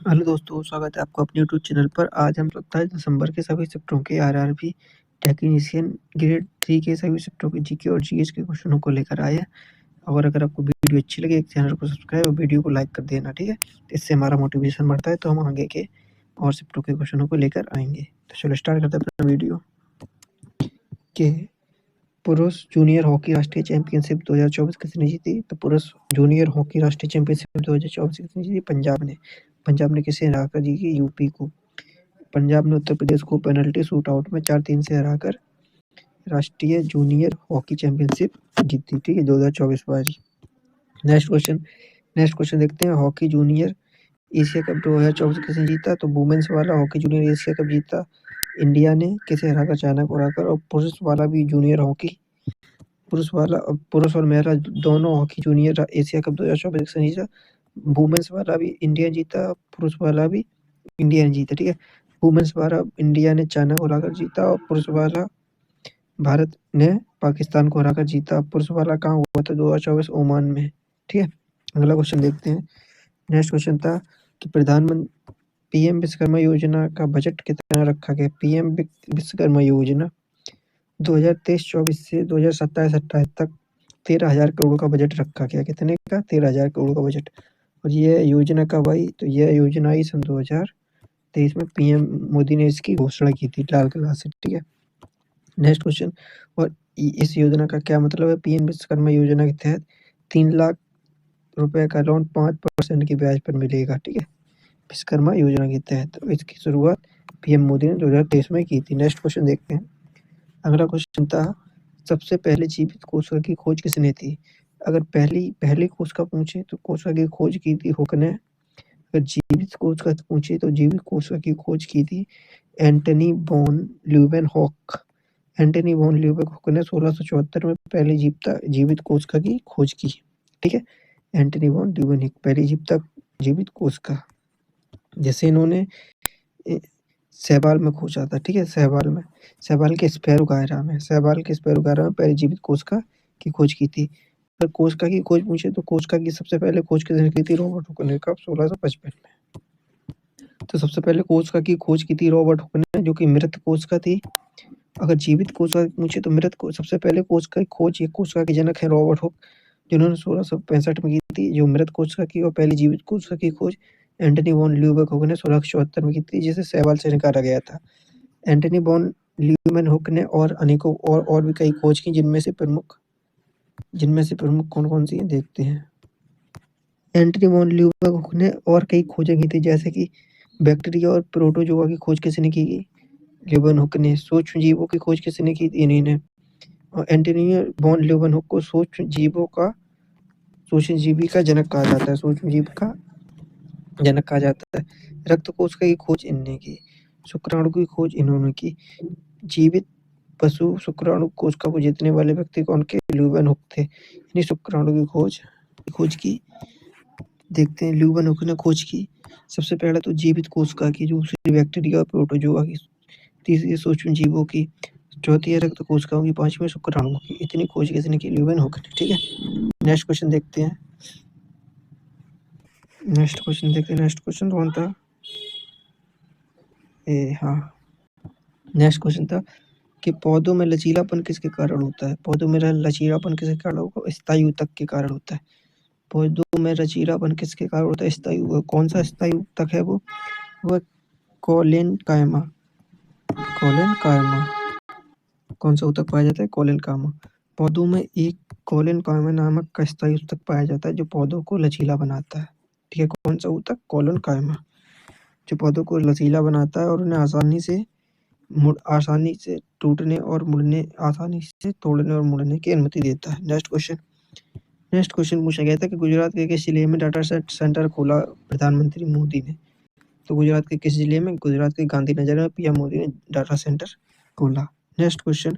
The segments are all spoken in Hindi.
हेलो दोस्तों, स्वागत है आपका अपने यूट्यूब चैनल पर। आज हम 27 दिसंबर के सभी शिफ्टों के आरआरबी टेक्नीशियन ग्रेड 3 के सभी शिफ्टों के जीके और जीएस के क्वेश्चनों को लेकर आए हैं। और अगर आपको वीडियो अच्छी लगे, चैनल को सब्सक्राइब और वीडियो को लाइक कर देना, ठीक है। इससे हमारा मोटिवेशन बढ़ता है, तो हम आगे के और शिफ्टों के क्वेश्चनों को लेकर आएंगे। तो चलो स्टार्ट करते हैं अपना वीडियो। के पुरुष जूनियर हॉकी राष्ट्रीय चैंपियनशिप 2024 किसने जीती? तो पुरुष जूनियर हॉकी राष्ट्रीय चैंपियनशिप 2024 किसने जीती? पंजाब ने। पंजाब ने किसे हराकर जीती? यूपी को। पंजाब ने उत्तर प्रदेश को पेनल्टी शूटआउट में 4-3 से हराकर राष्ट्रीय जूनियर हॉकी चैंपियनशिप जीती, ठीक है, 2024 वाली। नेक्स्ट क्वेश्चन देखते हैं। हॉकी जूनियर एशिया कप 2024 किसने जीता? तो वुमेन्स वाला हॉकी जूनियर एशिया कप जीता इंडिया ने, किसे हराकर? चाइना को हराकर। और पुरुष वाला भी जूनियर हॉकी, पुरुष और महिला दोनों हॉकी जूनियर एशिया कप 2024 किसने जीता? वुमेन्स वाला भी इंडिया जीता, पुरुष वाला भी इंडिया ने जीता, ठीक है। वुमेन्स वाला इंडिया ने चाइना को हराकर जीता और पुरुष वाला भारत ने पाकिस्तान को हराकर जीता। पुरुष वाला कहाँ हुआ था? 2024 ओमान में, ठीक है। अगला क्वेश्चन देखते हैं। नेक्स्ट क्वेश्चन था कि प्रधानमंत्री पीएम विश्वकर्मा योजना का बजट कितना रखा गया? पीएम विश्वकर्मा योजना 2023-24 से 2027-28 तक 13,000 करोड़ का बजट रखा गया। कितने का? 13,000 करोड़ का बजट। और यह योजना कब आई? तो यह योजना आई सन 2023 में। पीएम मोदी ने इसकी घोषणा की थी लाल किला से, ठीक है। Next question. और इस योजना का क्या मतलब है? पीएम विश्वकर्मा योजना के तहत 3 लाख रुपए का लोन 5% की ब्याज पर मिलेगा, ठीक है, विश्वकर्मा योजना के तहत। तो इसकी शुरुआत पीएम मोदी ने 2023 में की थी। नेक्स्ट क्वेश्चन देखते हैं। अगला क्वेश्चन था सबसे पहले जीवित कोशिका की खोज किसने थी? अगर पहली कोशिका पूछे तो कोशिका की खोज की थी हुक ने। अगर जीवित कोशिका पूछे तो जीवित कोशिका की खोज की थी Antony von Leeuwenhoek. Antony von Leeuwenhoek ने 1674 में पहली जीवित कोशिका की खोज की, ठीक है। एंटनी वॉन ल्यूवेनहॉक पहली जीवित कोशिका, जैसे इन्होंने शैवाल में खोजा था, ठीक है। शैवाल के स्पैरो गायरा में पहली जीवित कोशिका की खोज की थी। अगर कोशिका की खोज पूछे तो कोशिका की सबसे पहले खोज किसने की थी? रॉबर्ट हुक ने, कब? 1655 में। तो सबसे पहले कोशिका की खोज की थी रॉबर्ट हुक ने, जो कि मृत कोशिका थी। अगर जीवित कोशिका पूछे तो सबसे पहले कोशिका की खोज, ये कोशिका के जनक है रॉबर्ट हुक, जिन्होंने 1665 में की थी जो मृत कोशिका की। और पहली जीवित कोशिका की खोज एंटनी वॉन ल्यूवेनहॉक ने 1674 में की थी, जिसे शैवाल से निकाला गया था। एंटनी वॉन ल्यूवेनहॉक ने और अनेकों और भी कई खोज की, जिनमें से प्रमुख कौन-कौन सी हैं देखते हैं। एंटनी वॉन ल्यूवेनहॉक ने और कई खोजें की थी, जैसे कि बैक्टीरिया और प्रोटोजोआ की खोज किसने की? ल्यूवेनहॉक ने। सूक्ष्म जीवों की खोज किसने की? इन्हीं ने। और एंटनी वॉन ल्यूवेनहॉक को सूक्ष्म जीवी का जनक कहा जाता है। रक्त कोशिका की खोज इन्होंने की। शुक्राणु की खोज इन्होंने की। जीवित पशु शुक्राणु कोशिका को जीतने वाले व्यक्ति कौन के? ल्यूवेनहॉक थे। इन्हीं शुक्राणु की खोज की देखते हैं। ल्यूवेनहॉक ने खोज की सबसे पहले तो जीवित कोशिका की, दूसरी बैक्टीरिया और प्रोटोजोआ की, तीसरी सूक्ष्म जीवों की, चौथी है रक्त कोशिकाओं की, पांचवी शुक्राणुओं की। इतनी खोज किसने की? ल्यूवेनहॉक ने, ठीक है। नेक्स्ट क्वेश्चन देखते हैं। नेक्स्ट क्वेश्चन कौन था? नेक्स्ट क्वेश्चन था कि पौधों में लचीलापन किसके कारण होता है? पौधों में लचीलापन किसके कारण होगा? स्थायी ऊतक के कारण होता है। पौधों में लचीलापन किसके कारण होता है? स्थायी। कौन सा स्थायी ऊतक है वो? वह कोलेनकाइमा। कौन सा ऊतक पाया जाता है? कोलेनकाइमा। पौधों में एक कोलेनकाइमा नामक का स्थायी ऊतक पाया जाता है, जो पौधों को लचीला बनाता है, ठीक है। कौन सा ऊतक? कोलेनकाइमा, जो पौधों को लचीला बनाता है और उन्हें आसानी से तोड़ने और मुड़ने की अनुमति देता है। नेक्स्ट क्वेश्चन पूछा गया था कि गुजरात के किस जिले में डाटा सेंटर खोला प्रधानमंत्री मोदी ने? तो गुजरात के किस जिले में? गुजरात के गांधीनगर में पीएम मोदी ने डाटा सेंटर खोला। नेक्स्ट क्वेश्चन,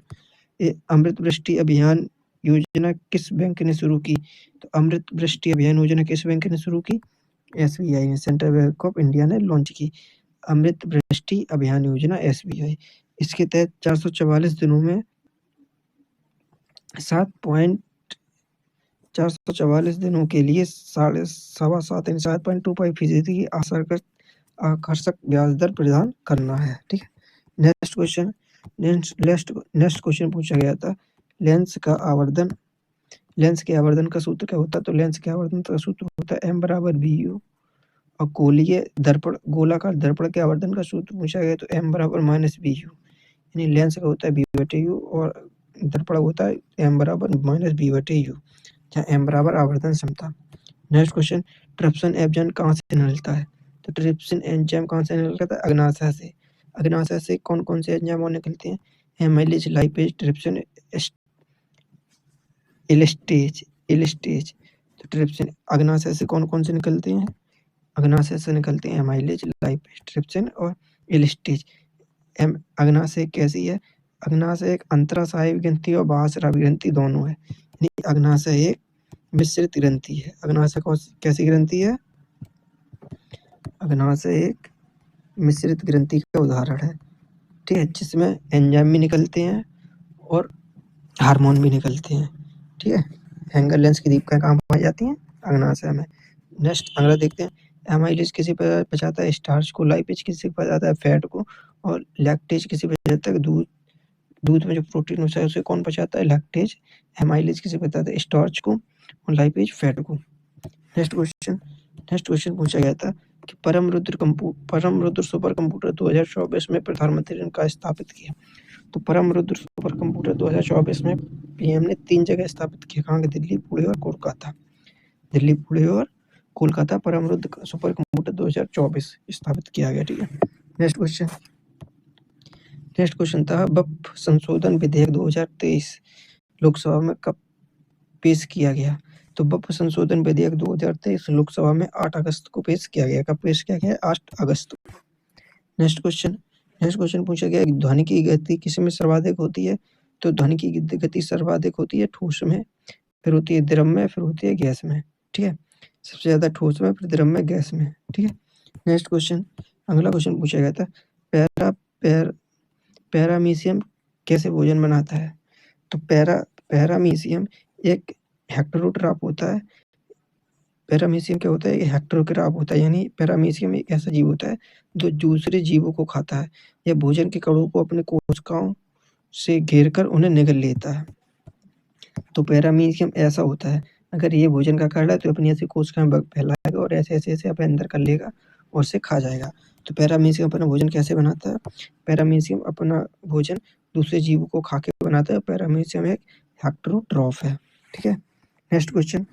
अमृत वृष्टि अभियान योजना किस बैंक ने शुरू की? तो अमृत वृष्टि अभियान योजना किस बैंक ने शुरू की? एसबीआई ने, सेंट्रल बैंक ऑफ इंडिया ने लॉन्च की अमृत वृष्टि अभियान योजना, एसबीआई। इसके तहत 444 दिनों में 444 दिनों के लिए 7.25% की आकर्षक ब्याज दर प्रदान करना है। ठीक है, नेक्स्ट क्वेश्चन पूछा गया था, लेंस के आवर्धन का सूत्र क्या होता है? तो लेंस के आवर्धन का सूत्र होता है m बराबर bu, और गोलाकार दर्पण के आवर्धन का सूत्र पूछा गया तो m बराबर माइनस bu, यानी लेंस का होता है b/u और दर्पण होता है m बराबर माइनस b/u, जहाँ m बराबर आवर्धन क्षमता। नेक्स्ट क्वेश्चन, ट्रिप्सिन एंजाइम कहाँ से निकलता है? तो ट्रिप्सिन एंजाइम कहाँ से निकलता है? अग्नाशय से। अग्नाशय से कौन कौन से एंजाइम और निकलते हैं? Amylase, lipase, trypsin, elastase. तो ट्रिप्सिन अग्नाशय से कौन कौन से निकलते हैं? अग्नाशय से निकलते हैं एमाइलेज, लाइपेज, ट्रिप्सिन और एलिस्टेज। अग्नाशय कैसी है? अग्नाशय एक अंतराशय ग्रंथि और बाह्यस्रावी ग्रंथि दोनों है। अग्नाशय एक मिश्रित ग्रंथि है। अग्नाशय कैसी ग्रंथि है? अग्नाशय एक मिश्रित ग्रंथि का उदाहरण है। ठीक है, जिसमें एंजाइम भी निकलते हैं और हार्मोन भी निकलते हैं। ठीक है, हैंगर लेंस की दीपिका काम आ जाती हैं अग्नाशय में। नेक्स्ट अगला देखते हैं, एमाइलेज किसी पर पचाता है? स्टार्च को। लाइपेज किसी पर पचाता है? फैट को। और लैक्टेज किसी पर पचाता है? दूध में जो प्रोटीन होता है उसे कौन पचाता है? लैक्टेज। एमाइलेज किसे बताता है? स्टार्च को, और लाइपेज फैट को। नेक्स्ट क्वेश्चन पूछा गया था कि परम रुद्र सुपर कंप्यूटर 2024 में प्रधानमंत्री ने कहाँ स्थापित किया? तो परम रुद्र सुपर कंप्यूटर 2024 में पीएम ने 3 जगह स्थापित किया। कहाँ? दिल्ली, पुणे और कोलकाता। दिल्ली, पुणे और कोलकाता परम रुद्र सुपर कंप्यूटर 2024 स्थापित किया गया। ठीक है, नेक्स्ट क्वेश्चन था, बफ संशोधन विधेयक 2023 लोकसभा में कब पेश किया गया? तो बफ संशोधन विधेयक 2023 लोकसभा में 8 अगस्त को पेश किया गया। कब पेश किया गया? 8 अगस्त को। नेक्स्ट क्वेश्चन पूछा गया, ध्वनि की गति किसमें सर्वाधिक होती है? तो ध्वनि की गति सर्वाधिक होती है ठोस में, फिर होती है द्रव में, फिर होती है गैस में। ठीक है, सबसे ज्यादा ठोस में, फिर द्रव में, गैस में। ठीक है, नेक्स्ट क्वेश्चन, अगला क्वेश्चन पूछा गया था, पैरामीशियम कैसे भोजन बनाता है? तो पैरामीशियम एक हेक्टरोट्रॉप होता है। पैरामीशियम क्या होता है? एक हेक्टरोट्रॉप होता है, यानी पैरामीशियम एक ऐसा जीव होता है जो दूसरे जीवों को खाता है। यह भोजन के कणों को अपने कोशिकाओं से घेरकर उन्हें निगल लेता है। तो पैरामीशियम ऐसा होता है, अगर ये भोजन का कण है तो अपनी ऐसी कोशिकाएं फैलाएगा और ऐसे अपने अंदर कर लेगा और उसे खा जाएगा। तो पैरामीशियम अपना भोजन कैसे बनाता है? पैरामीशियम अपना भोजन दूसरे जीवों को खा के बनाता है। पैरामीशियम एक हेक्टरोट्रॉफ है। ठीक है, नेक्स्ट क्वेश्चन,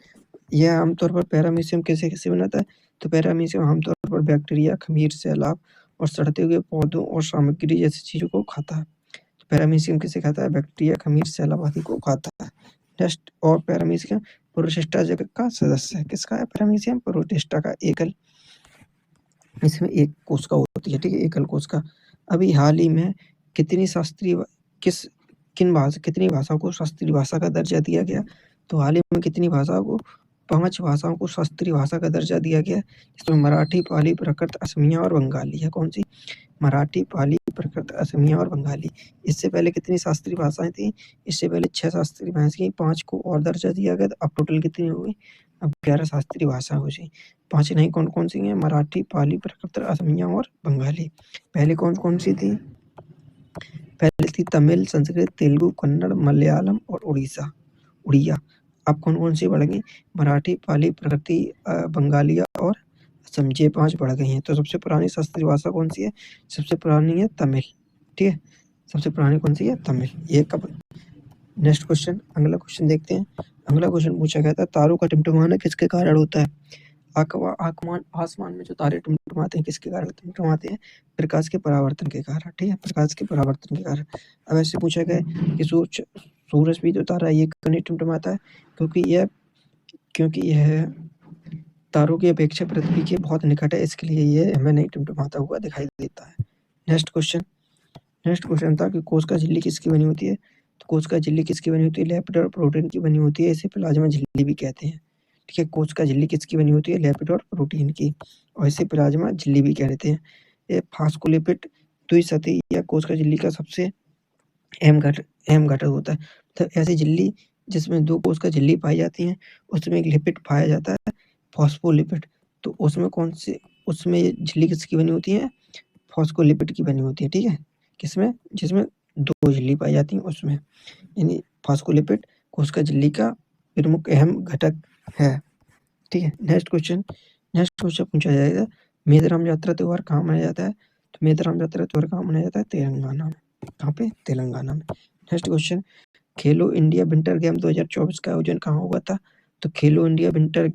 यह आमतौर पर पैरामीशियम कैसे बनाता है? तो पैरामीशियम आमतौर पर बैक्टीरिया, खमीर, सैलाब और सड़ते हुए पौधों और सामग्री जैसी चीजों को खाता है। तो पैरामीशियम किसे खाता है? बैक्टीरिया, खमीर, सैलाब आदि को खाता है। नेक्स्ट, और पैरामीशियम प्रोटिस्टा जगत का सदस्य है। किसका है? पैरामीशियम प्रोटिस्टा का एकल, इसमें एक कोशिका होती है। ठीक है, एकल कोशिका। अभी हाल ही में कितनी भाषाओं को शास्त्रीय भाषा का दर्जा दिया गया? तो हाल ही में कितनी भाषाओं को? 5 भाषाओं को शास्त्रीय भाषा का दर्जा दिया गया, जिसमें मराठी, पाली, प्राकृत, असमिया और बंगाली है। कौन सी? मराठी, पाली, प्राकृत, असमिया और बंगाली। इससे पहले कितनी शास्त्रीय भाषाएं थी? इससे पहले 6 शास्त्रीय भाषाएं, 5 को और दर्जा दिया गया। अब टोटल कितनी हो गई? अब 11 शास्त्रीय भाषा हो गई। 5 नहीं, कौन कौन सी हैं? मराठी, पाली, प्राकृत, असमिया और बंगाली। पहले कौन कौन सी थी? पहले थी तमिल, संस्कृत, तेलुगु, कन्नड़, मलयालम और उड़िया। अब कौन कौन सी बढ़ गई? मराठी, पाली, प्राकृति, बंगालिया और असम। ये 5 बढ़ गई हैं। तो सबसे पुरानी शास्त्रीय भाषा कौन सी है? सबसे पुरानी है तमिल। ठीक है, सबसे पुरानी कौन सी है? तमिल। ये कब? नेक्स्ट क्वेश्चन, अगला क्वेश्चन देखते हैं। अगला क्वेश्चन पूछा गया था, तारों का टिमटिमाना किसके कारण होता है? आसमान में जो तारे टिमटिमाते हैं किसके कारण टिमटिमाते हैं? प्रकाश के परावर्तन के कारण। ठीक है, प्रकाश के परावर्तन के कारण। अब ऐसे पूछा गया कि सूरज भी जो तारा है ये क्यों नहीं टिमटिमाता है? क्योंकि यह तारों की अपेक्षा पृथ्वी के बहुत निकट है, इसके लिए ये हमें नहीं टिमटिमाता हुआ दिखाई देता है। नेक्स्ट क्वेश्चन था कि कोशिका झिल्ली किसकी बनी होती है? तो कोशिका झिल्ली किसकी बनी होती है? लिपिड और प्रोटीन की बनी होती है। इसे प्लाज्मा झिल्ली भी कहते हैं। ठीक है, कोशिका झिल्ली किसकी बनी होती है? लिपिड और प्रोटीन की, और इसे प्लाज्मा झिल्ली भी कहते हैं। ये फास्फोलिपिड द्विसतही या कोशिका झिल्ली का सबसे अहम घटक होता है। तो ऐसी झिल्ली जिसमें 2 कोशिका झिल्ली पाई जाती हैं, उसमें एक लिपिड पाया जाता है, फॉस्फोलिपिड। तो उसमें ये झिल्ली किसकी बनी होती है? फॉस्फोलिपिड की बनी होती है, ठीक है? किसमें? जिसमें 2 झिल्ली पाई जाती हैं उसमें। यानी फॉस्फोलिपिड कोशिका झिल्ली का प्रमुख अहम घटक है, ठीक है? नेक्स्ट क्वेश्चन पूछा जाएगा, मेदराम यात्रा त्योहार कहाँ मनाया जाता है? तो मेदराम यात्रा त्योहार कहाँ मनाया जाता है? तेलंगाना में। कहाँ पे? तेलंगाना में। नेक्स्ट क्वेश्चन, खेलो इंडिया विंटर गेम 2024 का आयोजन कहाँ हुआ था? तो खेलो इंडिया विंटर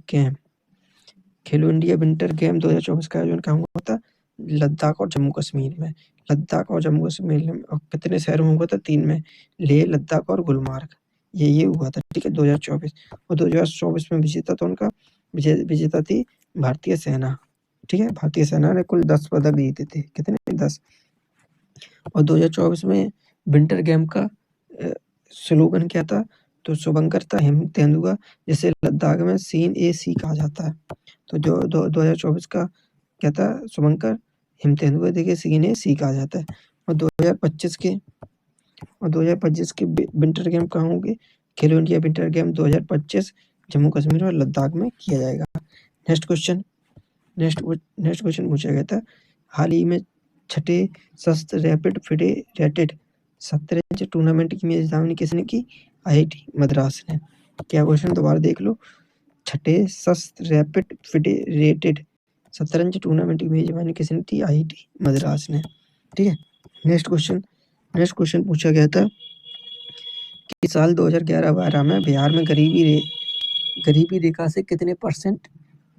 गेम 2024 का आयोजन कहाँ हुआ था? लद्दाख और जम्मू कश्मीर में। लद्दाख और जम्मू कश्मीर में। और कितने शहरों में हुआ था? 3 में, लेह, लद्दाख और गुलमार्ग। ये हुआ था, ठीक है, 2024। और 2024 में विजेता थी भारतीय सेना, ठीक है? भारतीय सेना ने कुल 10 पदक जीते थे। कितने? 10। और 2024 में विंटर गेम का स्लोगन क्या था? तो शुभंकर था हिम तेंदुआ, जिसे लद्दाख में सीन ए सी कहा जाता है। तो जो 2024 का क्या था? शुभंकर हिम तेंदुआ देखिए सीन ए सी कहा जाता है। और 2025 के विंटर गेम कहाँ होंगे? खेलो India winter game 2025 Jammu Kashmir और लद्दाख में किया जाएगा। नेक्स्ट क्वेश्चन पूछा गया था, हाल ही में छठे शस्त्र रैपिड फेडरेटेड शतरंज टूर्नामेंट की मेजबानी किसने की? आईआईटी मद्रास ने। क्या क्वेश्चन दोबारा देख लो, छठे शस्त्र रैपिड फेडरेटेड शतरंज टूर्नामेंट की मेजबानी किसने की? आईआईटी मद्रास ने, ठीक है? नेक्स्ट क्वेश्चन पूछा गया था कि साल 2011-12 में बिहार में गरीबी रेखा से कितने परसेंट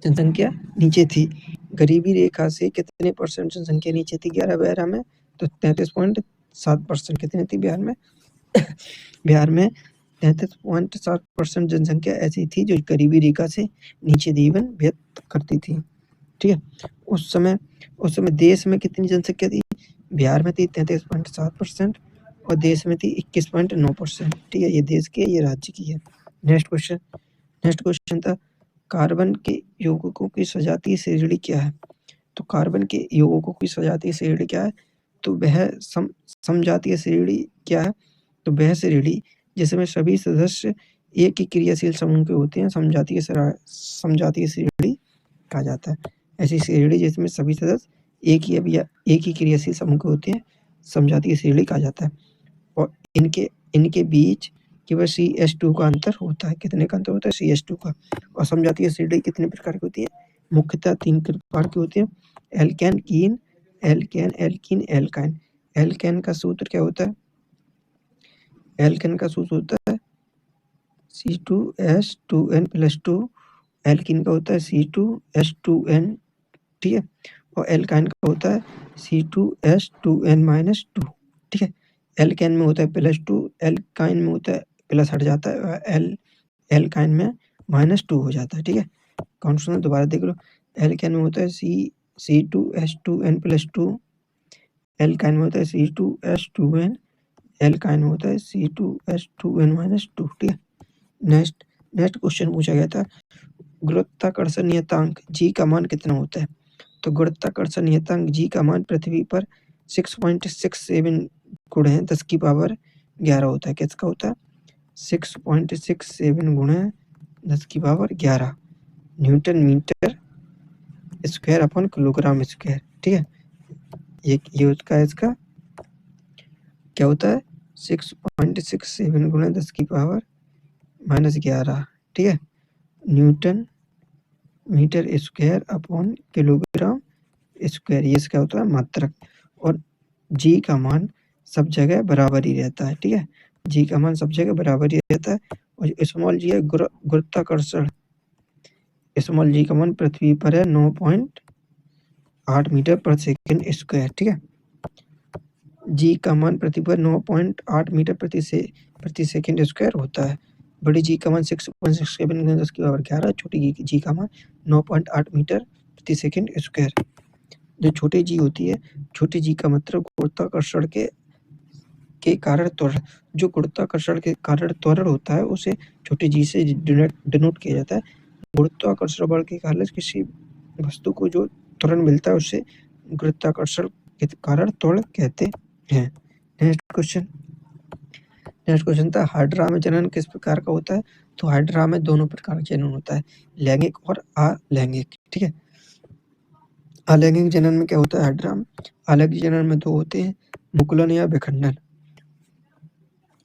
जनसंख्या नीचे थी? गरीबी रेखा से कितने परसेंट जनसंख्या नीचे थी 11-12 में? तो 33.7%। कितनी थी बिहार में? बिहार में 33.7% जनसंख्या ऐसी थी जो गरीबी रेखा से नीचे जीवन व्यतीत करती थी, ठीक है? उस समय देश में कितनी जनसंख्या थी? बिहार में थी 33.7% और देश में थी 21.9%, ठीक है? ये देश की है, ये राज्य की है। नेक्स्ट क्वेश्चन था, कार्बन के यौगिकों की सजातीय श्रेणी क्या है? तो कार्बन के यौगिकों की सजातीय श्रेणी क्या है? तो वह समजातीय श्रेणी क्या है? तो वह श्रेणी जिसमें सभी सदस्य एक ही क्रियाशील समूह के होते हैं समजातीय श्रेणी कहा जाता है। ऐसी श्रेणी जिसमें सभी सदस्य एक ही क्रियाशील समूह के होते हैं समजातीय श्रेणी कहा जाता है। और इनके बीच केवल CH2 का अंतर होता है। कितने का अंतर होता है? CH2 का। और समजातीय श्रेणी कितने प्रकार की होती है? मुख्यतः 3 प्रकार की होती है, एल्केन, कीन, एल्केन, एल्काइन। एल्केन का सूत्र क्या होता है? एल्केन का सूत्र होता है C2H2N+2। एल्कीन का होता है C2H2N, ठीक है? और एल्काइन का होता है C2H2N-2, ठीक है? एल्केन में होता है +2, एल्काइन में होता है प्लस हट जाता है और एल्काइन में -2 हो जाता है, ठीक है? कॉन्स्टेंट दोबारा देख लो, एल्केन में होता है C2H2N+2, एल्काइन में होता है C2H2N, एल्काइन में होता है C2H2N-2, ठीक है? नेक्स्ट क्वेश्चन पूछा गया था, गुरुत्वाकर्षण नियतांक G का मान कितना होता है? तो गुरुत्वाकर्षण नियतांक G का मान पृथ्वी पर 6.67 गुणे 10⁻11 होता है। किसका होता है? 6.67 गुणे 10⁻11 newton metre square upon kilogram square, ठीक है? ये इसका क्या होता है? 6.67 गुणे 10⁻11, ठीक है? Newton metre square upon kilogram square, ये इसका होता है मात्रक। और G का मान सब जगह बराबर ही रहता है, ठीक है? G का मान सब जगह बराबर ही रहता है। और स्मॉल g है गुरुत्वाकर्षण, स्मॉल g का मान पृथ्वी पर है 9.8 मीटर पर सेकंड स्क्वायर, ठीक है? G का मान पृथ्वी पर 9.8 मीटर प्रति सेकंड स्क्वायर होता है। बड़ी G का मान 6.67 गुणे 10⁻11, छोटी G का मान 9.8 मीटर प्रति सेकंड स्क्वायर। जो छोटी G होती है, छोटी G का मतलब गुरुत्वाकर्षण के कारण त्वरण, जो गुरुत्वाकर्षण के कारण त्वरण होता है उसे छोटी G से डिनोट किया जाता है। गुरुत्वाकर्षण बल के कारण किसी वस्तु को जो त्वरण मिलता है उसे गुरुत्वाकर्षण के कारण त्वरण कहते हैं। नेक्स्ट क्वेश्चन था, हाइड्रा में जनन किस प्रकार का होता है? तो हाइड्रा में दोनों प्रकार का जनन होता है, लैंगिक और अलैंगिक, ठीक है? अलैंगिक जनन में क्या होता है हाइड्रा? अलैंगिक जनन में 2 होते हैं, मुकुलन या विखंडन।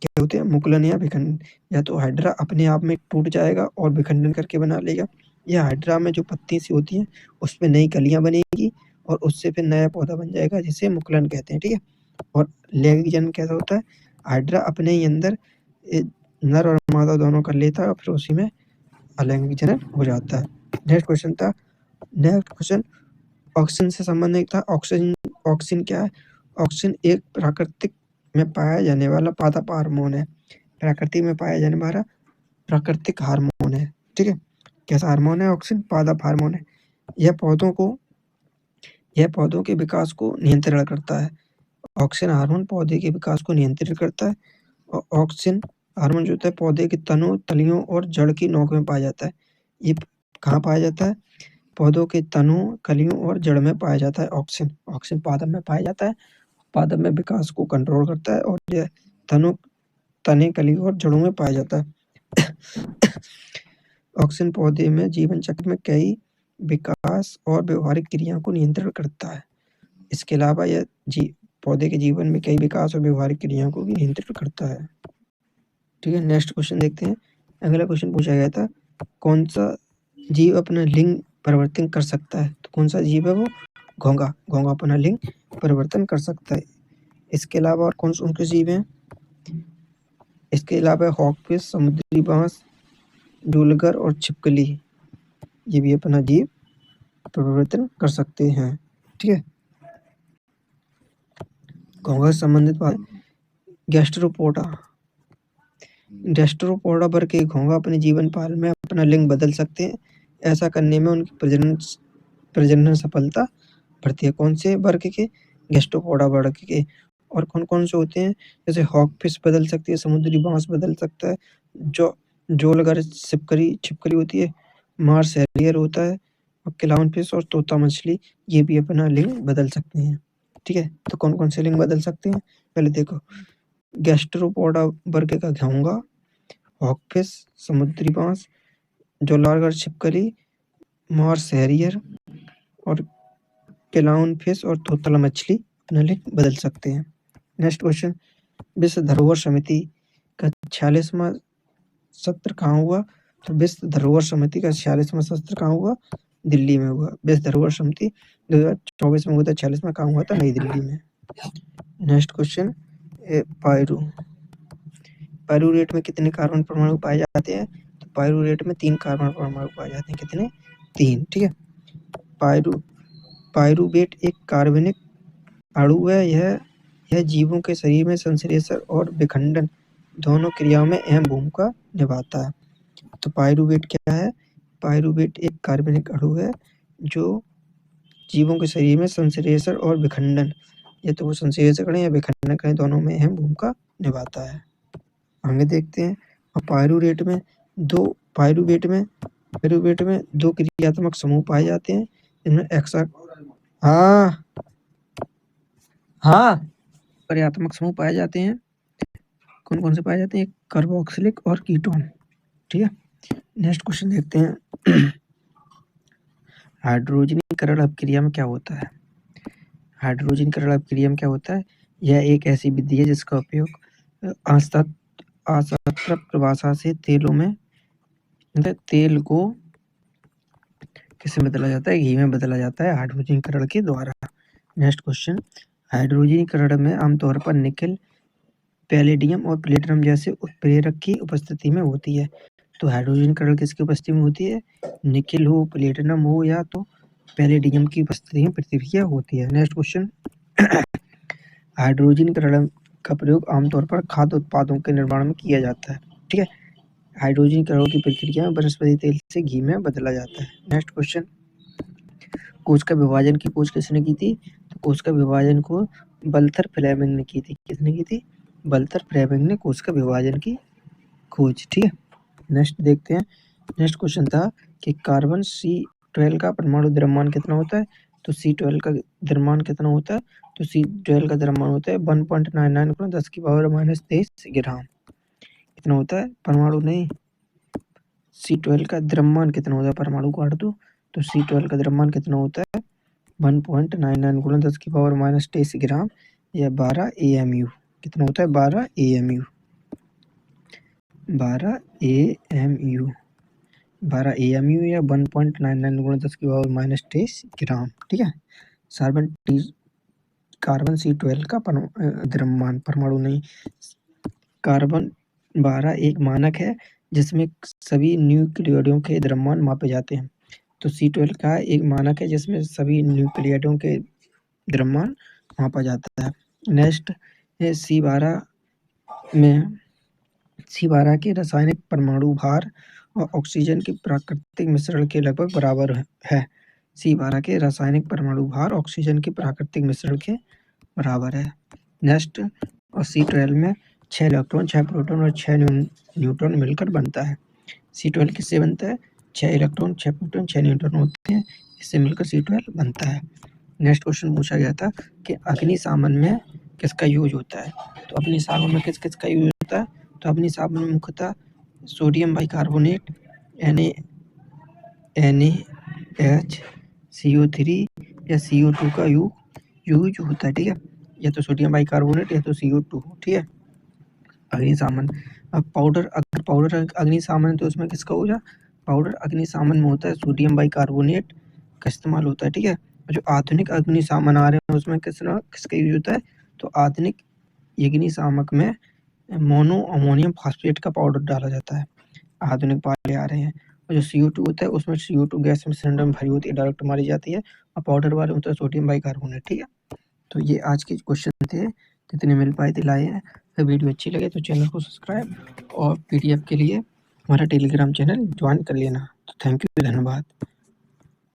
क्या होते हैं? मुकुलन या विखंडन। या तो हाइड्रा अपने आप में टूट जाएगा और विखंडन करके बना लेगा, या हाइड्रा में जो पत्ती सी होती हैं उसमें नई कलियां बनेगी और उससे फिर नया पौधा बन जाएगा, जिसे मुकुलन कहते हैं। ठीक है। और लैंगिक जनन कैसा होता है? हाइड्रा अपने ही अंदर नर और मादा दोनों कर लेता है और फिर उसी में अलैंगिक जनन हो जाता है। नेक्स्ट क्वेश्चन ऑक्सीजन से संबंधित था। ऑक्सीजन क्या है? ऑक्सीजन एक प्राकृतिक में पाया जाने वाला पादप हार्मोन है। प्रकृति में पाया जाने वाला प्राकृतिक हार्मोन है। ठीक है। कैसा हार्मोन है? ऑक्सीजन पादप हार्मोन है। यह पौधों के विकास को नियंत्रण करता है। ऑक्सीजन हार्मोन पौधे के विकास को नियंत्रित करता है। और ऑक्सीजन हार्मोन जो होता है पौधे के तनों, तलियों और जड़ की नोक में पाया जाता है। ये कहाँ पाया जाता है? पौधों के तनों, कलियों और जड़ में पाया जाता है ऑक्सीजन। ऑक्सीजन पादप में पाया जाता है, पादप में विकास को कंट्रोल करता है और यह तने, कलियों और जड़ों में पाया जाता है। ऑक्सीजन पौधे में जीवन चक्र में कई विकास और व्यवहारिक क्रियाओं को नियंत्रण करता है। इसके अलावा यह पौधे के जीवन में कई विकास और व्यवहारिक क्रियाओं को भी नियंत्रित करता है। ठीक है। नेक्स्ट क्वेश्चन देखते हैं। अगला क्वेश्चन पूछा गया था, कौन सा जीव अपना लिंग परिवर्तन कर सकता है? तो कौन सा जीव है वो? घोंघा। घोंघा अपना लिंग परिवर्तन कर सकता है। इसके अलावा और कौन से जीव हैं? इसके अलावा हॉकफिश, समुद्री बांस, जूलगर और छिपकली, ये भी अपना जीव परिवर्तन कर सकते हैं। ठीक है। घोंघा से संबंधित बात, गैस्ट्रोपोडा वर्ग के घोंघा अपने जीवन काल में अपना लिंग बदल सकते हैं। ऐसा करने में उनकी प्रजनन सफलता बढ़ती है। कौन से वर्ग के? गैस्ट्रोपोडा वर्ग के। और कौन से होते हैं? जैसे हॉकफिश बदल सकती है, समुद्री बांस बदल सकता है, जोलगर छिपकली होती है, मार्स हैरियर होता है, और क्लाउन फिश और तोता मछली, ये भी अपना लिंग बदल सकते हैं। ठीक है। तो कौन से लिंग बदल सकते हैं? पहले देखो, गैस्ट्रोपोडा वर्ग का घोंघा, हॉकफिश, समुद्री बांस, जोलागर छिपकली, मार्स हैरियर और क्लाउन फिश और तोता मछली अपना लिंग बदल सकते हैं। नेक्स्ट क्वेश्चन, विश्व धरोहर समिति का 46वां सत्र कहाँ हुआ? तो विश्व धरोहर समिति का 46वां सत्र कहाँ हुआ? दिल्ली में हुआ। विश्व धरोहर समिति 2024 में हुआ था। 46वां कहाँ हुआ था? नई दिल्ली में। नेक्स्ट क्वेश्चन, पाइरूरेट में कितने कार्बन परमाणु पाए जाते हैं? तो पाइरूरेट में 3 कार्बन परमाणु पाए जाते हैं। कितने? 3। ठीक है। पाइरूवेट एक कार्बनिक अणु है। यह जीवों के शरीर में संश्लेषण और विखंडन दोनों क्रियाओं में अहम भूमिका निभाता है। तो पाइरूवेट क्या है? पाइरूवेट एक कार्बनिक अणु है जो जीवों के शरीर में संश्लेषण और विखंडन, या तो वो संश्लेषण करें या विखंडन करें, दोनों में अहम भूमिका निभाता है। आगे देखते हैं। और पाइरूवेट में 2 क्रियात्मक समूह पाए जाते हैं, इनमें क्रियात्मक समूह पाए जाते हैं। कौन से पाए जाते हैं? कार्बोक्सिलिक और कीटोन। ठीक है। नेक्स्ट क्वेश्चन देखते हैं। हाइड्रोजनीकरण अभिक्रिया में क्या होता है? हाइड्रोजनीकरण अभिक्रिया में क्या होता है? यह एक ऐसी विधि है जिसका उपयोग असात्र परिभाषा से तेल को किससे बदला जाता है? घी में बदला जाता है हाइड्रोजनीकरण के द्वारा। नेक्स्ट क्वेश्चन, हाइड्रोजनीकरण में आमतौर पर निकेल, पैलेडियम और प्लेटिनम जैसे उत्प्रेरक की उपस्थिति में होती है। तो हाइड्रोजनीकरण किसकी उपस्थिति में होती है? निकेल हो, प्लेटिनम हो, या तो पैलेडियम की उपस्थिति में प्रतिक्रिया होती है। नेक्स्ट क्वेश्चन, हाइड्रोजनीकरण का प्रयोग आमतौर पर खाद्य उत्पादों के निर्माण में किया जाता है। ठीक है। हाइड्रोजनीकरण की प्रक्रिया में वनस्पति तेल से घी में बदला जाता है। नेक्स्ट क्वेश्चन, कोश का विभाजन की खोज किसने की थी? तो कोश का विभाजन को वल्थर फ्लेमिंग ने की थी। किसने की थी? वल्थर फ्लेमिंग ने कोश का विभाजन की खोज। ठीक है। नेक्स्ट देखते हैं। नेक्स्ट क्वेश्चन था कि कार्बन C12 का परमाणु द्रव्यमान कितना होता है? तो C12 का द्रव्यमान कितना होता है? तो C12 का द्रव्यमान होता है 1.99 × 10⁻³ ग्राम। कितना होता है? परमाणु नहीं, C12 का द्रव्यमान कितना होता है? परमाणु काट दो। तो C12 का द्रव्यमान कितना होता है? 1.99 गुणा 10⁻⁻23 ग्राम या 12 AMU। कितना होता है? 12 AMU। 12 AMU 12 AMU या 1.99 गुणा 10⁻⁻23 ग्राम। ठीक है। कार्बन C12 का द्रव्यमान, परमाणु नहीं, कार्बन 12 एक मानक है जिसमें सभी न्यूक्लियोइडों के द्रव्यमान मापे जाते हैं। तो C12 का एक मानक है जिसमें सभी न्यूक्लियोइडों के द्रव्यमान मापा जाता है। नेक्स्ट है C12 में C12 के रासायनिक परमाणु भार और ऑक्सीजन के प्राकृतिक मिश्रण के लगभग बराबर है। C12 के रासायनिक परमाणु भार ऑक्सीजन के प्राकृतिक मिश्रण के बराबर है। नेक्स्ट, और C12 में 6 इलेक्ट्रॉन, 6 प्रोटॉन और 6 न्यूट्रॉन मिलकर बनता है। C12 किससे बनता है? 6 इलेक्ट्रॉन, 6 प्रोटॉन, 6 न्यूट्रॉन होते हैं, इससे मिलकर C12 बनता है। नेक्स्ट क्वेश्चन पूछा गया था कि अग्निशामन में किसका यूज होता है? तो अग्निशामन में किस का यूज होता है? तो अग्निशामन में मुख्यतः सोडियम बाइकार्बोनेट NaHCO3 या CO2 का यूज होता है। ठीक है, या तो सोडियम बाइकार्बोनेट या तो CO2। ठीक है। अग्निशामन, अब पाउडर अग्निशामन, तो उसमें किसका होगा? पाउडर अग्निशामन में होता है सोडियम बाइकार्बोनेट का इस्तेमाल होता है। ठीक है। और जो आधुनिक अग्निशामन आ रहे हैं उसमें किसका यूज होता है? तो आधुनिक अग्निशामक में मोनो अमोनियम फॉस्फेट का पाउडर डाला जाता है। आधुनिक वाले आ रहे हैं। और जो CO2 होता है उसमें CO2 गैस में सिलेंडर में भरी होती है, डायरेक्ट मारी जाती है। और पाउडर वाले होता है सोडियम बाइकार्बोनेट। ठीक है। तो ये आज के क्वेश्चन थे, जितने मिल पाए थे लाए हैं। अगर वीडियो अच्छी लगे तो चैनल को सब्सक्राइब और PDF के लिए हमारा टेलीग्राम चैनल ज्वाइन कर लेना। तो थैंक यू, धन्यवाद।